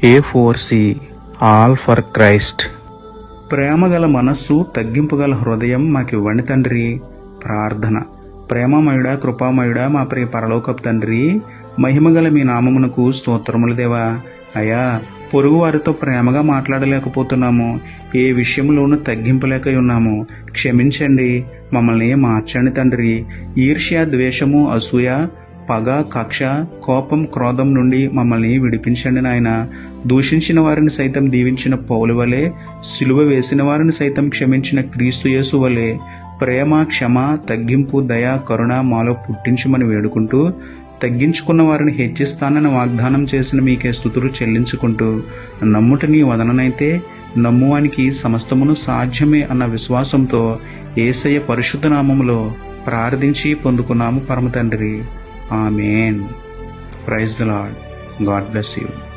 A4C all for Christ. ప్రేమగల మనస్సు, తగ్గింపుగల హృదయం మాకివ్వండి తండ్రి. ప్రార్థన. ప్రేమమయుడా, కృపామయుడా, మా ప్రియ పరలోకపు తండ్రి, మహిమగల మీ నామమునకు స్తోత్రములు దేవా. అయ్యా, పొరుగు వారితో ప్రేమగా మాట్లాడలేకపోతున్నాము, ఏ విషయంలోనూ తగ్గింపలేక ఉన్నాము. క్షమించండి, మమ్మల్ని మార్చండి తండ్రి. ఈర్ష్య, ద్వేషము, అసూయ, పగ, కక్ష, కోపం, క్రోధం నుండి మమ్మల్ని విడిపించండి నాయన. దూషించిన వారిని సైతం దీవించిన పౌలు వలె, సిలువ వేసిన వారిని సైతం క్షమించిన క్రీస్తు యేసు వలె ప్రేమ, క్షమ, తగ్గింపు, దయ, కరుణ మాలో పుట్టించమని వేడుకుంటూ, తగ్గించుకున్న వారిని హెచ్చిస్తానని వాగ్దానం చేసిన మీకే స్తుతులు చెల్లించుకుంటూ, నమ్ముట నీ వదననైతే నమ్మువానికి సమస్తమును సాధ్యమే అన్న విశ్వాసంతో యేసయ్య పరిశుద్ధ నామములో ప్రార్థించి పొందుకున్నాము పరమ తండ్రి. Amen. Praise the Lord. God bless you.